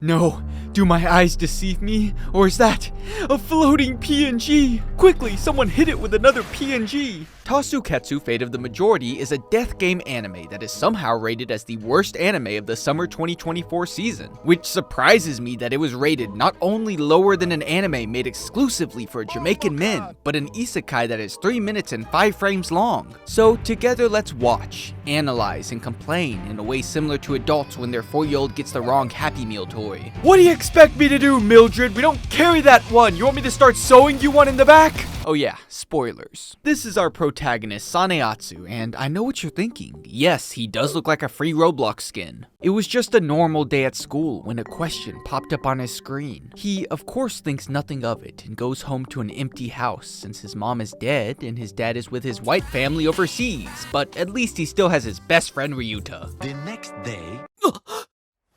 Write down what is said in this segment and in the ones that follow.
No, do my eyes deceive me? Or is that a floating PNG? Quickly, someone hit it with another PNG! Tasuketsu Fate of the Majority is a death game anime that is somehow rated as the worst anime of the summer 2024 season, which surprises me that it was rated not only lower than an anime made exclusively for Jamaican men, but an isekai that is 3 minutes and 5 frames long. So together let's watch, analyze, and complain in a way similar to adults when their 4-year-old gets the wrong Happy Meal toy. What do you expect me to do, Mildred? We don't carry that one! You want me to start sewing you one in the back? Oh yeah, spoilers. This is our protagonist, Saneatsu, and I know what you're thinking. Yes, he does look like a free Roblox skin. It was just a normal day at school when a question popped up on his screen. He, of course, thinks nothing of it and goes home to an empty house since his mom is dead and his dad is with his white family overseas, but at least he still has his best friend Ryuta. The next day...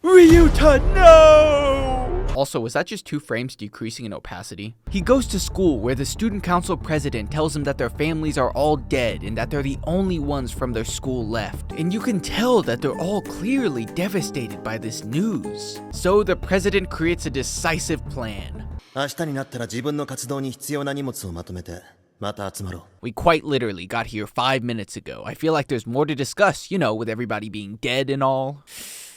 Ryuta, no! Also, was that just 2 frames decreasing in opacity? He goes to school where the student council president tells him that their families are all dead and that they're the only ones from their school left. And you can tell that they're all clearly devastated by this news. So the president creates a decisive plan. We quite literally got here 5 minutes ago. I feel like there's more to discuss, you know, with everybody being dead and all.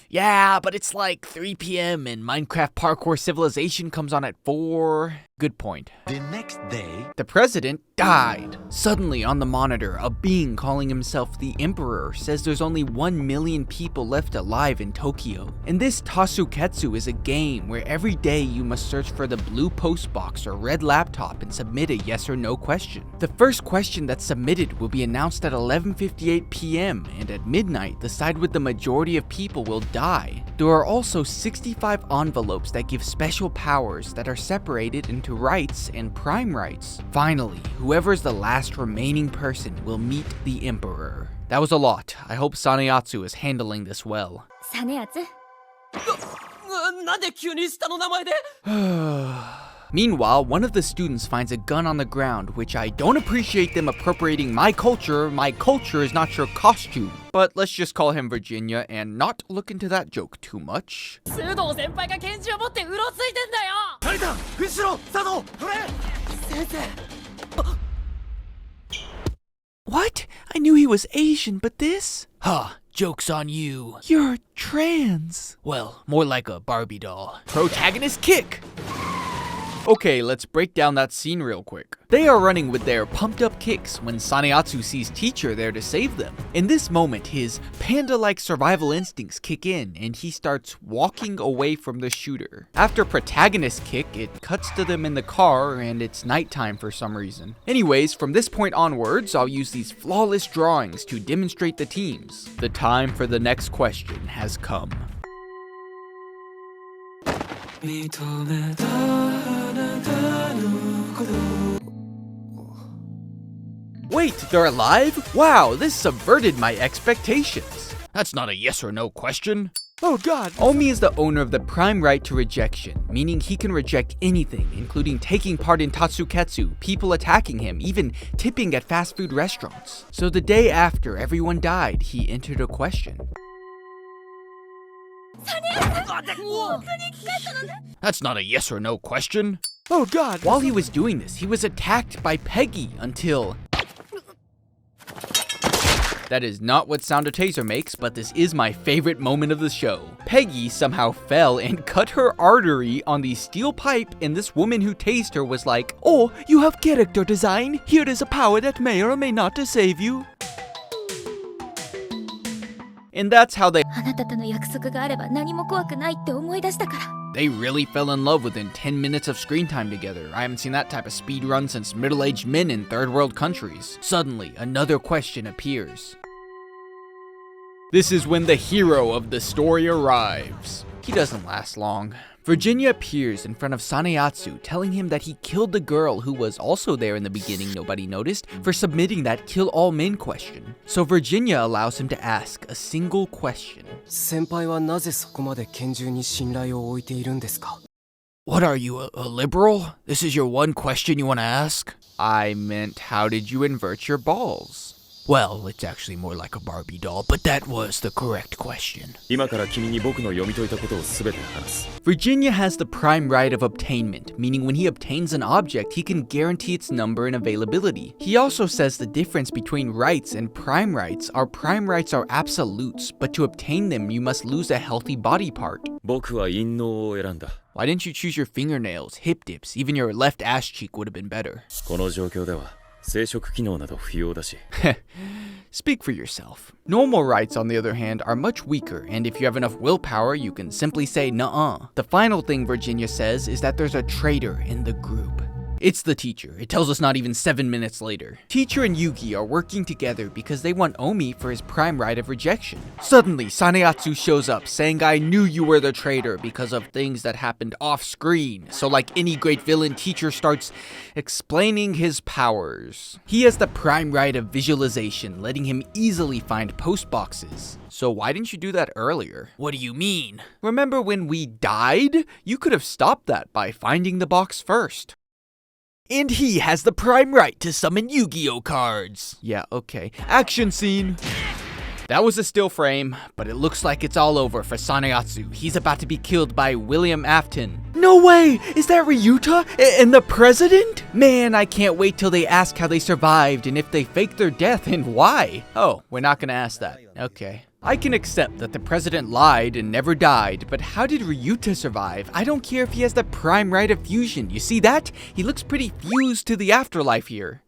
Yeah, but it's like 3 p.m. and Minecraft Parkour Civilization comes on at 4. Good point. The next day... The president died. Suddenly on the monitor, a being calling himself the Emperor says there's only 1 million people left alive in Tokyo. And this Tasuketsu is a game where every day you must search for the blue post box or red laptop and submit a yes or no question. The first question that's submitted will be announced at 11:58 p.m. and at midnight, the side with the majority of people will die. There are also 65 envelopes that give special powers that are separated into rights and prime rights. Finally, whoever is the last remaining person will meet the Emperor. That was a lot. I hope Saneatsu is handling this well. Saneatsu? Meanwhile, one of the students finds a gun on the ground, which I don't appreciate them appropriating my culture. My culture is not your costume. But let's just call him Virginia and not look into that joke too much. What? I knew he was Asian, but this? Huh. Joke's on you. You're trans. Well, more like a Barbie doll. Protagonist kick! Okay, let's break down that scene real quick. They are running with their pumped up kicks when Saneatsu sees Teacher there to save them. In this moment, his panda-like survival instincts kick in and he starts walking away from the shooter. After protagonist kick, it cuts to them in the car and it's nighttime for some reason. Anyways, from this point onwards, I'll use these flawless drawings to demonstrate the teams. The time for the next question has come. Wait, they're alive? Wow, this subverted my expectations. That's not a yes or no question. Oh god. Omi is the owner of the prime right to rejection, meaning he can reject anything, including taking part in Tasuketsu, people attacking him, even tipping at fast food restaurants. So the day after everyone died, he entered a question. That's not a yes or no question. Oh god. While he was doing this, he was attacked by Peggy until... That is not what sound a taser makes, but this is my favorite moment of the show. Peggy somehow fell and cut her artery on the steel pipe, and this woman who tased her was like, "Oh, you have character design? Here is a power that may or may not save you." And that's how they really fell in love within 10 minutes of screen time together. I haven't seen that type of speed run since middle-aged men in third world countries. Suddenly, another question appears. This is when the hero of the story arrives. He doesn't last long. Virginia appears in front of Saneatsu, telling him that he killed the girl who was also there in the beginning, nobody noticed, for submitting that kill all men question. So Virginia allows him to ask a single question. What are you, a liberal? This is your one question you want to ask? I meant, how did you invert your balls? Well, it's actually more like a Barbie doll, but that was the correct question. 今から君に僕の読み解いたことを全て話す。 Virginia has the prime right of obtainment, meaning when he obtains an object, he can guarantee its number and availability. He also says the difference between rights and prime rights are absolutes, but to obtain them, you must lose a healthy body part. 僕は陰嚢を選んだ。 Why didn't you choose your fingernails, hip dips, even your left ass cheek would have been better? この状況では生殖機能など不要だし。 Speak for yourself. Normal rights, on the other hand, are much weaker, and if you have enough willpower, you can simply say nuh-uh. The final thing Virginia says is that there's a traitor in the group. It's the teacher. It tells us not even 7 minutes later. Teacher and Yugi are working together because they want Omi for his prime right of rejection. Suddenly, Saneatsu shows up, saying, I knew you were the traitor because of things that happened off-screen. So like any great villain, teacher starts explaining his powers. He has the prime right of visualization, letting him easily find post boxes. So why didn't you do that earlier? What do you mean? Remember when we died? You could have stopped that by finding the box first. And he has the prime right to summon Yu-Gi-Oh cards. Yeah, okay. Action scene. That was a still frame, but it looks like it's all over for Saneatsu. He's about to be killed by William Afton. No way! Is that Ryuta? And the president? Man, I can't wait till they ask how they survived and if they faked their death and why. Oh, we're not gonna ask that. Okay. I can accept that the president lied and never died, but how did Ryuta survive? I don't care if he has the prime right of fusion. You see that? He looks pretty fused to the afterlife here.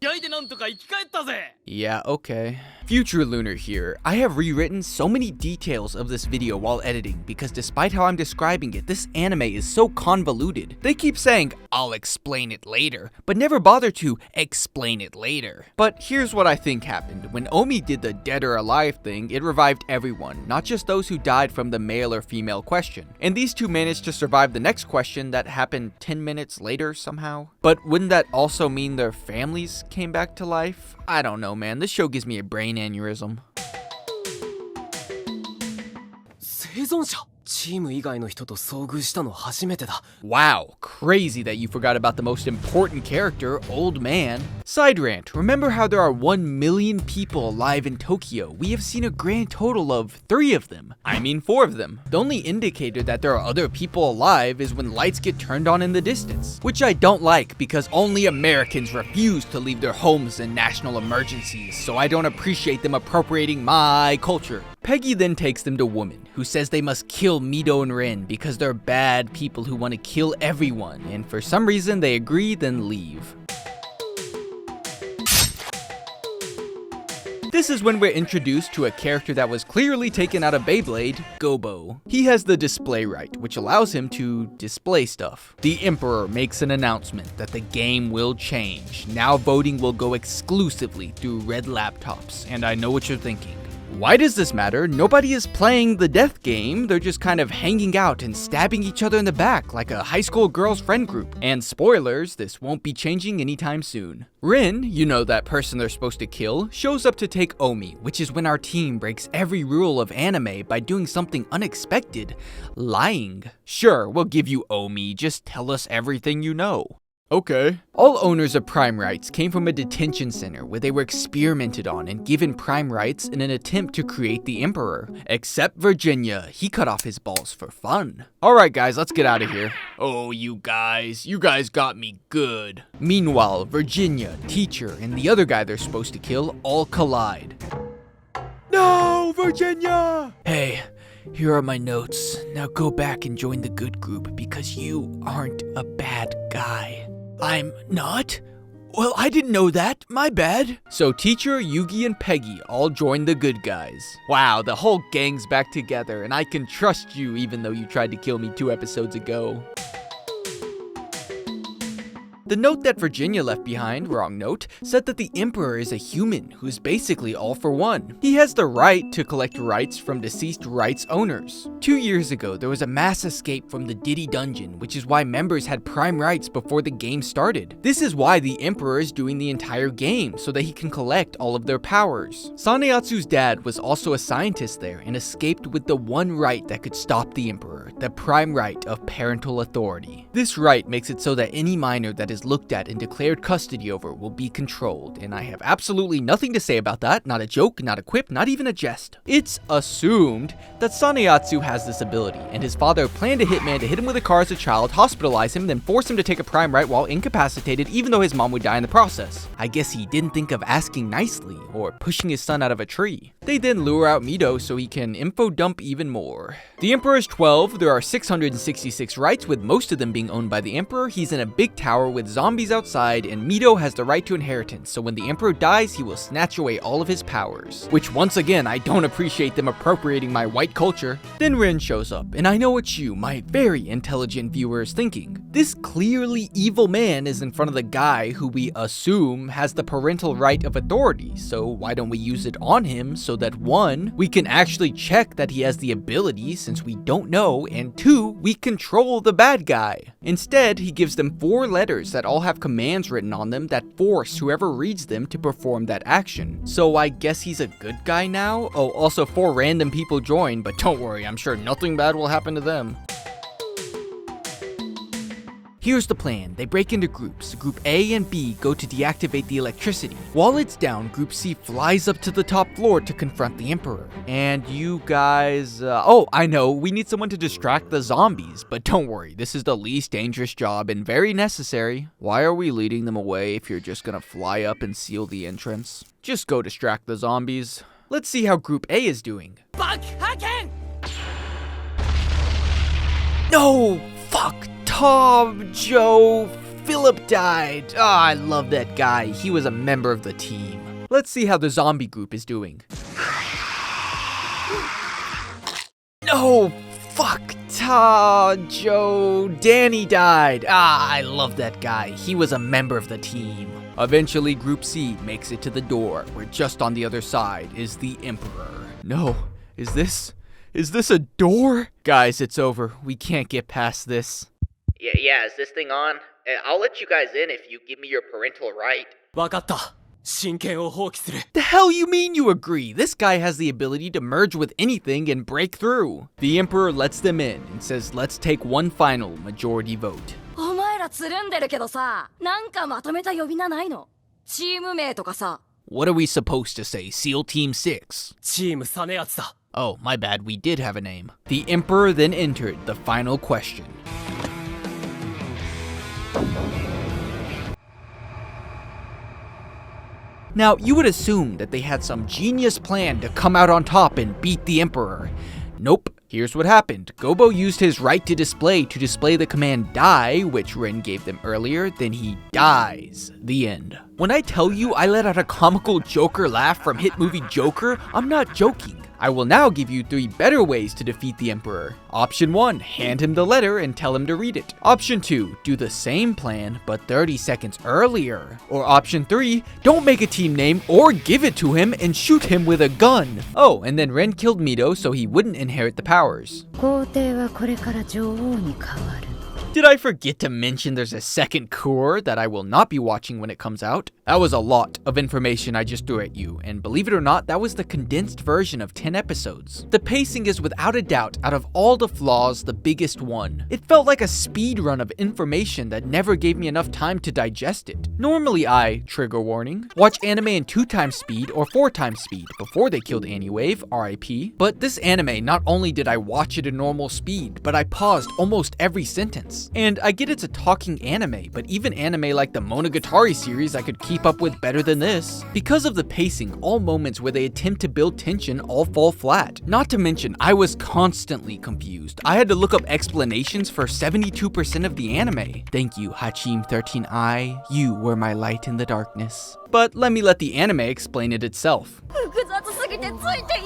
Yeah, okay. Future Lunar here. I have rewritten so many details of this video while editing because despite how I'm describing it, this anime is so convoluted. They keep saying, I'll explain it later, but never bother to explain it later. But here's what I think happened. When Omi did the dead or alive thing, it revived everyone, not just those who died from the male or female question. And these two managed to survive the next question that happened 10 minutes later somehow. But wouldn't that also mean their families came back to life? I don't know, man. This show gives me a brain aneurysm. 生存者チーム以外の人と遭遇したの初めてだ Wow, crazy that you forgot about the most important character, Old Man. Side rant, remember how there are 1 million people alive in Tokyo? We have seen a grand total of 3 of them. I mean 4 of them. The only indicator that there are other people alive is when lights get turned on in the distance, which I don't like because only Americans refuse to leave their homes in national emergencies, so I don't appreciate them appropriating my culture. Peggy then takes them to Woman, who says they must kill Mido and Rin because they're bad people who want to kill everyone, and for some reason they agree, then leave. This is when we're introduced to a character that was clearly taken out of Beyblade, Gobo. He has the display right, which allows him to display stuff. The Emperor makes an announcement that the game will change. Now voting will go exclusively through red laptops, and I know what you're thinking. Why does this matter? Nobody is playing the death game, they're just kind of hanging out and stabbing each other in the back like a high school girls friend group. And spoilers, this won't be changing anytime soon. Rin, you know that person they're supposed to kill, shows up to take Omi, which is when our team breaks every rule of anime by doing something unexpected, lying. Sure, we'll give you Omi, just tell us everything you know. Okay. All owners of prime rights came from a detention center where they were experimented on and given prime rights in an attempt to create the Emperor. Except Virginia, he cut off his balls for fun. Alright guys, let's get out of here. Oh, you guys got me good. Meanwhile, Virginia, teacher, and the other guy they're supposed to kill all collide. No, Virginia! Hey, here are my notes. Now go back and join the good group because you aren't a bad guy. I'm not? Well, I didn't know that. My bad. So Teacher, Yugi, and Peggy all joined the good guys. Wow, the whole gang's back together, and I can trust you even though you tried to kill me 2 episodes ago. The note that Virginia left behind, wrong note, said that the Emperor is a human who's basically all for one. He has the right to collect rights from deceased rights owners. 2 years ago, there was a mass escape from the Diddy dungeon, which is why members had prime rights before the game started. This is why the Emperor is doing the entire game, so that he can collect all of their powers. Saneatsu's dad was also a scientist there and escaped with the one right that could stop the Emperor, the prime right of parental authority. This right makes it so that any minor that is is looked at and declared custody over will be controlled, and I have absolutely nothing to say about that, not a joke, not a quip, not even a jest. It's assumed that Saneyatsu has this ability, and his father planned a hitman to hit him with a car as a child, hospitalize him, then force him to take a prime right while incapacitated, even though his mom would die in the process. I guess he didn't think of asking nicely, or pushing his son out of a tree. They then lure out Mido so he can info dump even more. The Emperor is 12, there are 666 rights, with most of them being owned by the Emperor. He's in a big tower with zombies outside, and Mido has the right to inheritance, so when the Emperor dies, he will snatch away all of his powers. Which, once again, I don't appreciate them appropriating my white culture. Then Rin shows up, and I know what you, my very intelligent viewer, is thinking. This clearly evil man is in front of the guy who we assume has the parental right of authority, so why don't we use it on him so that 1, we can actually check that he has the ability since we don't know, and 2, we control the bad guy. Instead, he gives them 4 letters that all have commands written on them that force whoever reads them to perform that action. So I guess he's a good guy now? Oh, also 4 random people join, but don't worry, I'm sure nothing bad will happen to them. Here's the plan. They break into groups. Group A and B go to deactivate the electricity. While it's down, Group C flies up to the top floor to confront the Emperor. And you guys... oh, I know, we need someone to distract the zombies, but don't worry, this is the least dangerous job and very necessary. Why are we leading them away if you're just gonna fly up and seal the entrance? Just go distract the zombies. Let's see how Group A is doing. No! Fuck! Tom, Joe, Philip died. Ah, I love that guy. He was a member of the team. Let's see how the zombie group is doing. No! Fuck! Joe, Danny died. Ah, I love that guy. He was a member of the team. Eventually, Group C makes it to the door, where just on the other side is the Emperor. No, is this a door? Guys, it's over. We can't get past this. Yeah, is this thing on? I'll let you guys in if you give me your parental right. わかった。神経を放棄する。 The hell you mean you agree? This guy has the ability to merge with anything and break through. The Emperor lets them in and says, let's take one final majority vote. お前らつるんでるけどさ、なんかまとめた呼び名ないの？チーム名とかさ。 What are we supposed to say? SEAL Team 6? チームサネヤツだ。 Oh, my bad, we did have a name. The Emperor then entered the final question. Now, you would assume that they had some genius plan to come out on top and beat the Emperor. Nope. Here's what happened. Gobo used his right to display the command die, which Ren gave them earlier, then he dies. The end. When I tell you I let out a comical Joker laugh from hit movie Joker, I'm not joking. I will now give you 3 better ways to defeat the Emperor. Option 1, hand him the letter and tell him to read it. Option 2, do the same plan, but 30 seconds earlier. Or option 3, don't make a team name or give it to him and shoot him with a gun. Oh, and then Ren killed Mido so he wouldn't inherit the powers. 皇帝はこれから女王に変わる。 Did I forget to mention there's a second cour that I will not be watching when it comes out? That was a lot of information I just threw at you, and believe it or not, that was the condensed version of 10 episodes. The pacing is without a doubt, out of all the flaws, the biggest one. It felt like a speed run of information that never gave me enough time to digest it. Normally I, trigger warning, watch anime in 2 times speed or 4 times speed before they killed Anywave, RIP. But this anime, not only did I watch it at normal speed, but I paused almost every sentence. And I get it's a talking anime, but even anime like the Monogatari series I could keep up with better than this. Because of the pacing, all moments where they attempt to build tension all fall flat. Not to mention, I was constantly confused. I had to look up explanations for 72% of the anime. Thank you, Hachim 13i. You were my light in the darkness. But let the anime explain it itself. 複雑すぎてついてい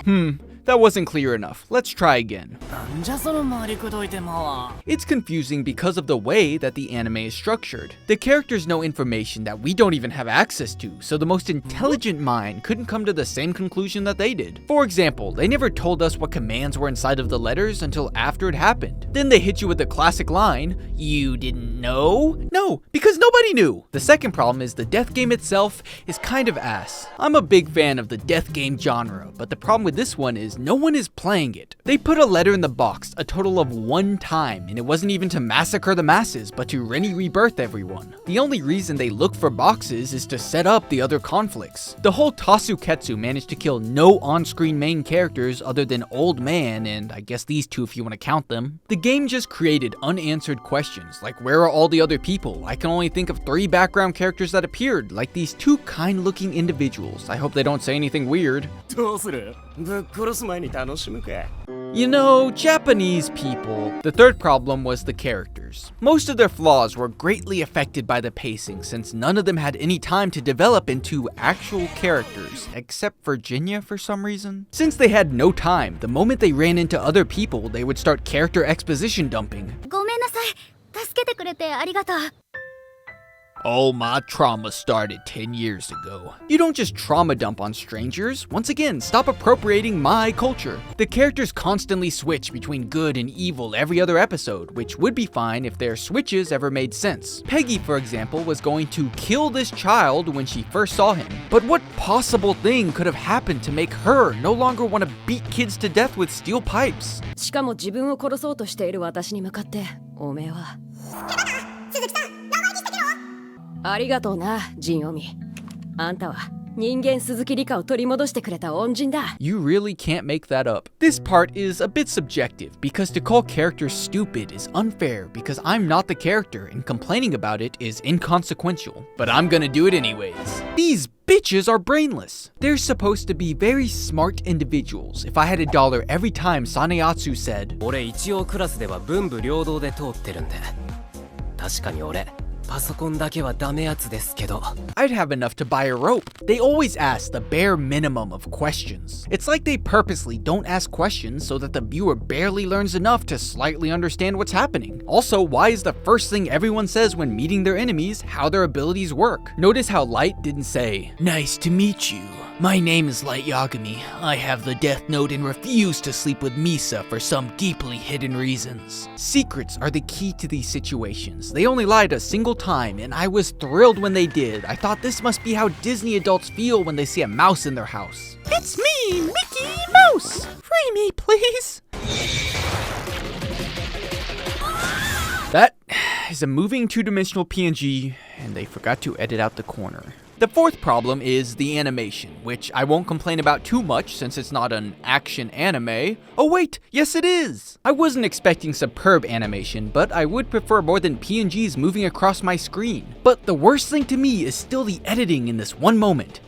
けねえ。 That wasn't clear enough. Let's try again. なんじゃその回りくどいてまわ。 It's confusing because of the way that the anime is structured. The characters know information that we don't even have access to, so the most intelligent mind couldn't come to the same conclusion that they did. For example, they never told us what commands were inside of the letters until after it happened. Then they hit you with the classic line, "You didn't know?" No, because nobody knew. The second problem is the death game itself is kind of ass. I'm a big fan of the death game genre, but the problem with this one is is no one is playing it. They put a letter in the box a total of 1 time, and it wasn't even to massacre the masses, but to rebirth everyone. The only reason they look for boxes is to set up the other conflicts. The whole Tasuketsu managed to kill no on-screen main characters other than Old Man, and I guess these two if you want to count them. The game just created unanswered questions, like where are all the other people? I can only think of 3 background characters that appeared, like these 2 kind-looking individuals. I hope they don't say anything weird. どうする？ぶっ殺す前に楽しむか。 You know, Japanese people. The third problem was the characters. Most of their flaws were greatly affected by the pacing, since none of them had any time to develop into actual characters, except Virginia for some reason. Since they had no time, the moment they ran into other people, they would start character exposition dumping. ごめんなさい。助けてくれてありがとう。 All my trauma started 10 years ago. You don't just trauma dump on strangers. Once again, stop appropriating my culture. The characters constantly switch between good and evil every other episode, which would be fine if their switches ever made sense. Peggy, for example, was going to kill this child when she first saw him. But what possible thing could have happened to make her no longer want to beat kids to death with steel pipes? しかも自分を殺そうとしている私に向かっておめえはありがとうな、ジンオミ。あんたは人間鈴木里香を取り戻してくれた恩人だ。 You really can't make that up. This part is a bit subjective, because to call characters stupid is unfair because I'm not the character and complaining about it is inconsequential. But I'm gonna do it anyways. These bitches are brainless. They're supposed to be very smart individuals. If I had $1 every time Saneatsu said, 俺一応クラスでは文武両道で通ってるんで。確かに俺。 パソコンだけはダメやつですけど I'd have enough to buy a rope. They always ask the bare minimum of questions. It's like they purposely don't ask questions so that the viewer barely learns enough to slightly understand what's happening. Also, why is the first thing everyone says when meeting their enemies how their abilities work? Notice how Light didn't say, "Nice to meet you. My name is Light Yagami. I have the Death Note and refuse to sleep with Misa for some deeply hidden reasons." Secrets are the key to these situations. They only lied a single time, and I was thrilled when they did. I thought this must be how Disney adults feel when they see a mouse in their house. It's me, Mickey Mouse! Free me, please! That is a moving 2-dimensional PNG, and they forgot to edit out the corner. The fourth problem is the animation, which I won't complain about too much since it's not an action anime. Oh wait, yes it is! I wasn't expecting superb animation, but I would prefer more than PNGs moving across my screen. But the worst thing to me is still the editing in this one moment.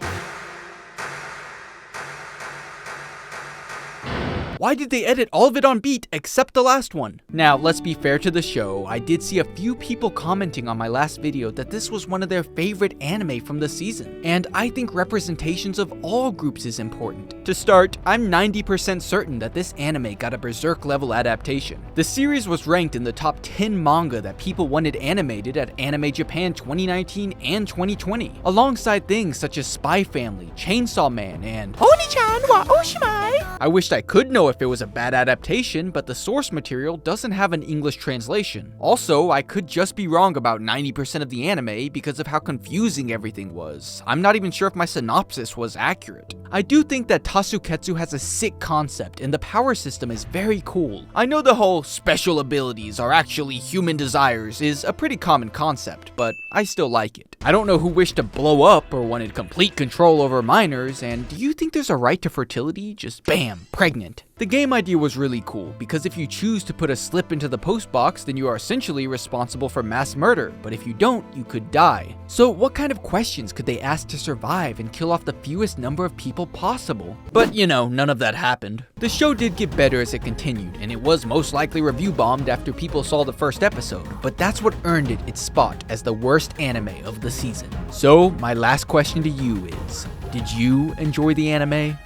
Why did they edit all of it on beat except the last one? Now, let's be fair to the show, I did see a few people commenting on my last video that this was one of their favorite anime from the season, and I think representations of all groups is important. To start, I'm 90% certain that this anime got a Berserk level adaptation. The series was ranked in the top 10 manga that people wanted animated at Anime Japan 2019 and 2020, alongside things such as Spy Family, Chainsaw Man, and Oni-chan wa Oshimai! I wished I could know if it was a bad adaptation, but the source material doesn't have an English translation. Also, I could just be wrong about 90% of the anime because of how confusing everything was. I'm not even sure if my synopsis was accurate. I do think that Tasuketsu has a sick concept, and the power system is very cool. I know the whole special abilities are actually human desires is a pretty common concept, but I still like it. I don't know who wished to blow up or wanted complete control over minors, and do you think there's a right to fertility? Just bam, pregnant. The game idea was really cool, because if you choose to put a slip into the post box, then you are essentially responsible for mass murder, but if you don't, you could die. So what kind of questions could they ask to survive and kill off the fewest number of people possible? But you know, none of that happened. The show did get better as it continued, and it was most likely review bombed after people saw the first episode, but that's what earned it its spot as the worst anime of the season. So my last question to you is, did you enjoy the anime?